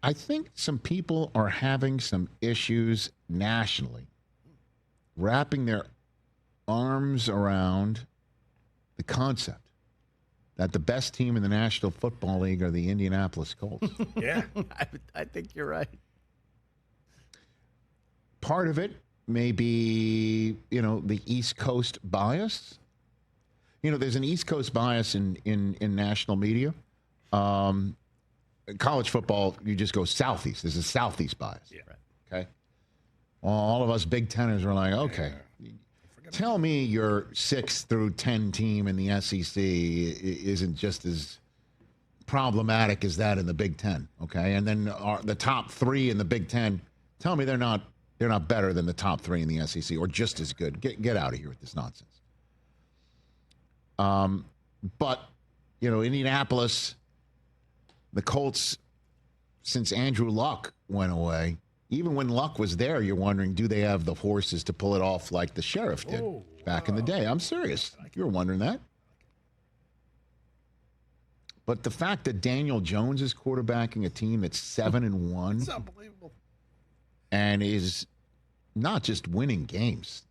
I think some people are having some issues nationally wrapping their arms around the concept that the best team in the National Football League are the Indianapolis Colts. Yeah. I think you're right. Part of it may be, the East Coast bias. There's an East Coast bias in national media. College football, you just go Southeast. There's a Southeast bias. Yeah. Okay. All of us Big Teners are like, okay, tell me your 6 through 10 team in the SEC isn't just as problematic as that in the Big Ten. Okay. And then the top 3 in the Big Ten, tell me they're not better than the top 3 in the SEC or just as good. Get out of here with this nonsense. But, Indianapolis, the Colts, since Andrew Luck went away, even when Luck was there, you're wondering, do they have the horses to pull it off like the Sheriff did back in the day? I'm serious. You were wondering that. But the fact that Daniel Jones is quarterbacking a team that's 7-1, It's unbelievable. and is not just winning games,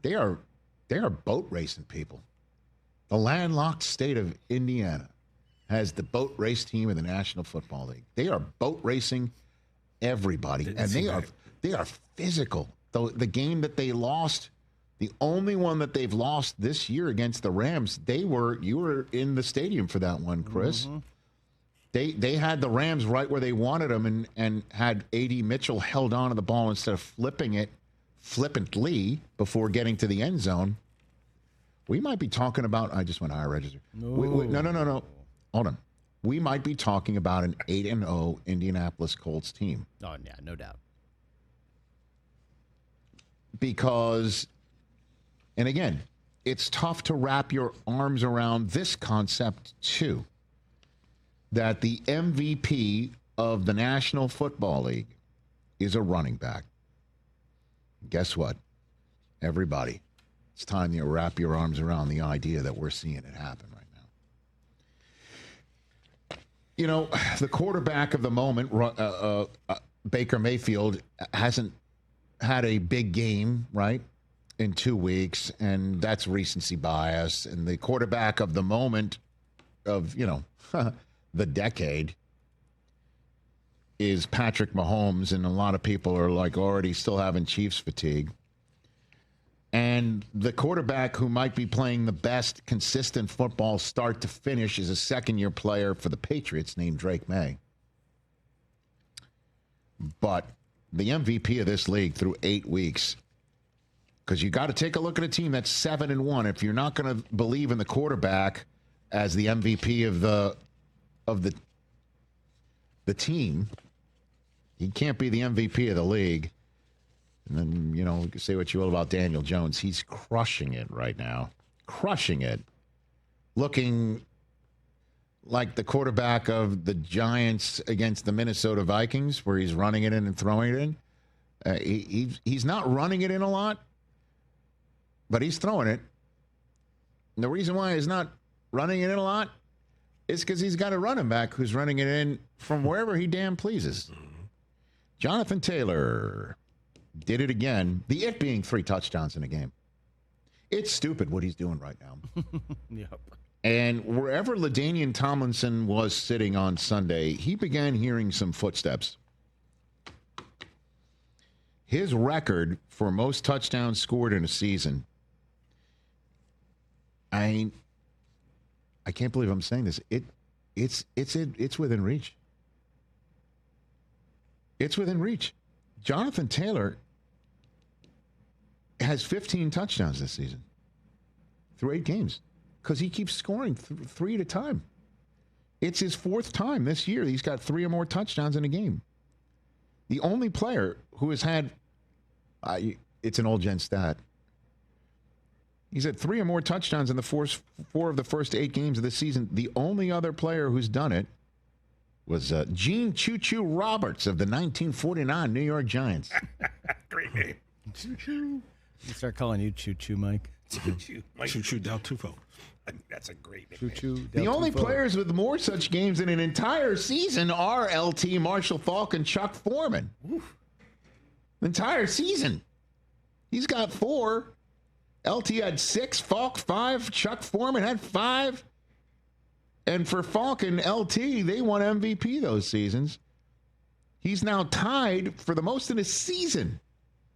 they are boat racing people. The landlocked state of Indiana has the boat race team in the National Football League. They are boat racing everybody, and they are physical. The game that they lost, the only one that they've lost this year against the Rams, you were in the stadium for that one, Chris. Mm-hmm. They had the Rams right where they wanted them, and had A.D. Mitchell held on to the ball instead of flipping it flippantly before getting to the end zone. We might be talking about. I just went higher register. No. Hold on. We might be talking about an 8-0 Indianapolis Colts team. Oh, yeah, no doubt. Because, and again, it's tough to wrap your arms around this concept, too, that the MVP of the National Football League is a running back. Guess what? Everybody, it's time to wrap your arms around the idea that we're seeing it happen right now. The quarterback of the moment, Baker Mayfield, hasn't had a big game, right, in 2 weeks, and that's recency bias. And the quarterback of the moment of, the decade is Patrick Mahomes, and a lot of people are already still having Chiefs fatigue. And the quarterback who might be playing the best consistent football start to finish is a second-year player for the Patriots named Drake May. But the MVP of this league through 8 weeks, because you got to take a look at a team that's 7-1. If you're not going to believe in the quarterback as the MVP of the team, he can't be the MVP of the league. And then, you can say what you will about Daniel Jones. He's crushing it right now. Crushing it. Looking like the quarterback of the Giants against the Minnesota Vikings, where he's running it in and throwing it in. He's not running it in a lot, but he's throwing it. And the reason why he's not running it in a lot is because he's got a running back who's running it in from wherever he damn pleases. Jonathan Taylor did it again. The it being 3 touchdowns in a game. It's stupid what he's doing right now. Yep. And wherever LaDainian Tomlinson was sitting on Sunday, he began hearing some footsteps. His record for most touchdowns scored in a season, I can't believe I'm saying this. It's within reach. It's within reach. Jonathan Taylor has 15 touchdowns this season through 8 games because he keeps scoring 3 at a time. It's his 4th time this year. He's got 3 or more touchdowns in a game. The only player who has had, it's an old gen stat. He's had 3 or more touchdowns in the 4 of the first 8 games of the season. The only other player who's done it was Gene Choo-Choo Roberts of the 1949 New York Giants. Great name. Choo-choo. You start calling you Choo-Choo, Mike. Choo-Choo. Mike. Choo-Choo Del Tufo. That's a great nickname. Choo-choo. The only players with more such games in an entire season are LT, Marshall Faulk, and Chuck Foreman. Oof. Entire season. He's got 4. LT had 6, Faulk 5, Chuck Foreman had 5. And for Faulk and LT, they won MVP those seasons. He's now tied for the most in a season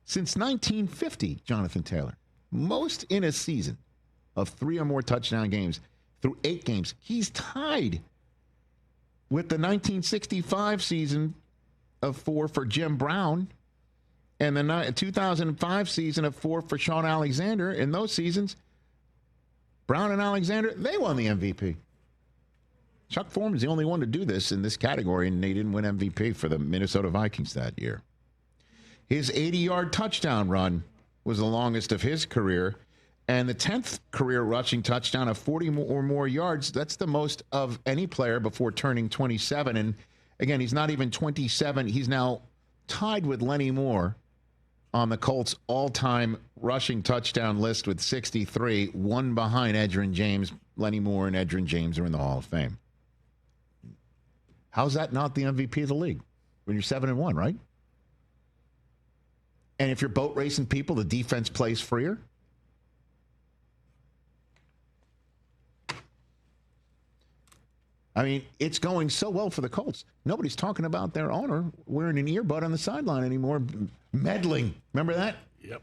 since 1950, Jonathan Taylor. Most in a season of 3 or more touchdown games through 8 games. He's tied with the 1965 season of 4 for Jim Brown and the 2005 season of 4 for Sean Alexander. In those seasons, Brown and Alexander, they won the MVP. Chuck Foreman's the only one to do this in this category, and they didn't win MVP for the Minnesota Vikings that year. His 80-yard touchdown run was the longest of his career, and the 10th career rushing touchdown of 40 or more yards, that's the most of any player before turning 27. And again, he's not even 27. He's now tied with Lenny Moore on the Colts' all-time rushing touchdown list with 63, one behind Edgerrin James. Lenny Moore and Edgerrin James are in the Hall of Fame. How's that not the MVP of the league when you're 7-1, right? And if you're boat racing people, the defense plays freer. I mean, it's going so well for the Colts. Nobody's talking about their owner wearing an earbud on the sideline anymore, meddling. Remember that? Yep.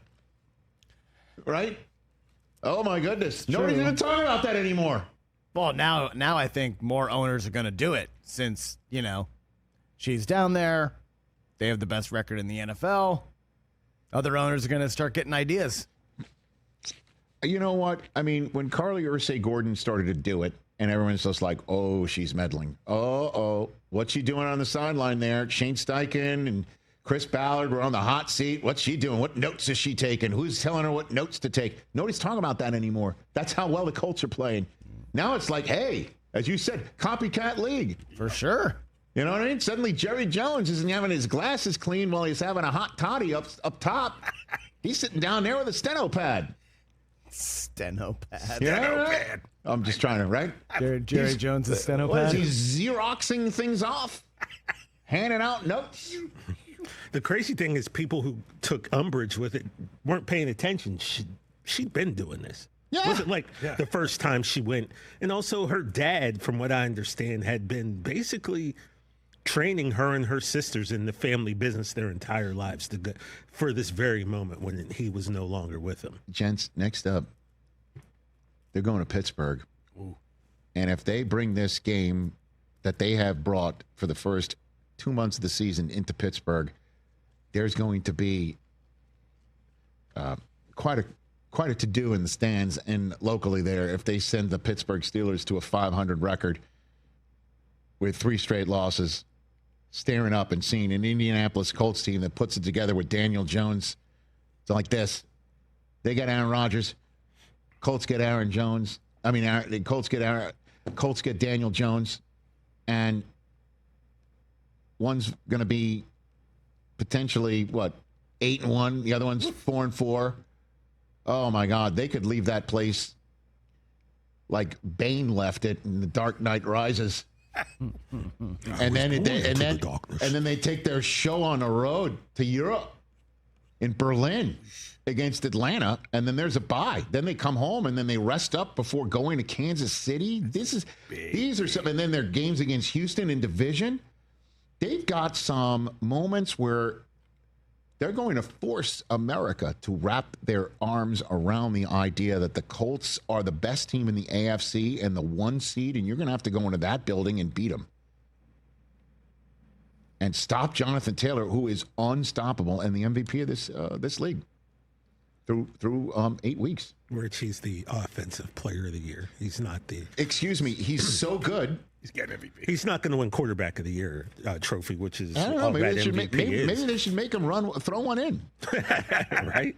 Right? Oh, my goodness. Nobody's even talking about that anymore. Well, now I think more owners are going to do it since, she's down there. They have the best record in the NFL. Other owners are going to start getting ideas. You know what? I mean, when Carly Ursay-Gordon started to do it, and everyone's just like, oh, she's meddling. What's she doing on the sideline there? Shane Steichen and Chris Ballard were on the hot seat. What's she doing? What notes is she taking? Who's telling her what notes to take? Nobody's talking about that anymore. That's how well the Colts are playing. Now it's like, hey, as you said, copycat league. For sure. You know what I mean? Suddenly Jerry Jones isn't having his glasses clean while he's having a hot toddy up top. He's sitting down there with a steno pad. Steno pad. Yeah. I'm just trying to, right? Jerry Jones' steno What pad. is he Xeroxing things off? Handing out notes? The crazy thing is people who took umbrage with it weren't paying attention. She'd been doing this. Yeah. It wasn't like the first time she went. And also her dad, from what I understand, had been basically training her and her sisters in the family business their entire lives for this very moment when he was no longer with them. Gents, next up, they're going to Pittsburgh. Ooh. And if they bring this game that they have brought for the first 2 months of the season into Pittsburgh, there's going to be quite a to-do in the stands and locally there if they send the Pittsburgh Steelers to a 500 record with 3 straight losses, staring up and seeing an Indianapolis Colts team that puts it together with Daniel Jones. It's like this. They get Aaron Rodgers. Colts get Aaron Jones. The Colts get Daniel Jones. And one's going to be potentially, 8-1. The other one's 4-4. Oh, my God. They could leave that place like Bane left it in The Dark Knight Rises. and then they take their show on the road to Europe in Berlin against Atlanta, and then there's a bye. Then they come home and then they rest up before going to Kansas City. These are some, and then their games against Houston in division. They've got some moments where they're going to force America to wrap their arms around the idea that the Colts are the best team in the AFC and the 1 seed, and you're going to have to go into that building and beat them. And stop Jonathan Taylor, who is unstoppable and the MVP of this league through 8 weeks. Rich, he's the offensive player of the year. He's not the... Excuse me, he's so good. He's getting MVP. He's not going to win quarterback of the year trophy, which is I don't know, all maybe that MVP is. Maybe they should make him throw one in. Right?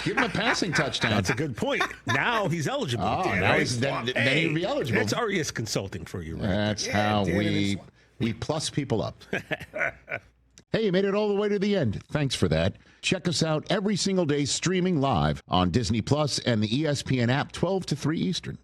Give him a passing touchdown. That's a good point. Now he's eligible. Oh, now then he'll be eligible. That's RES Consulting for you, right? That's how we plus people up. Hey, you made it all the way to the end. Thanks for that. Check us out every single day streaming live on Disney Plus and the ESPN app 12 to 3 Eastern.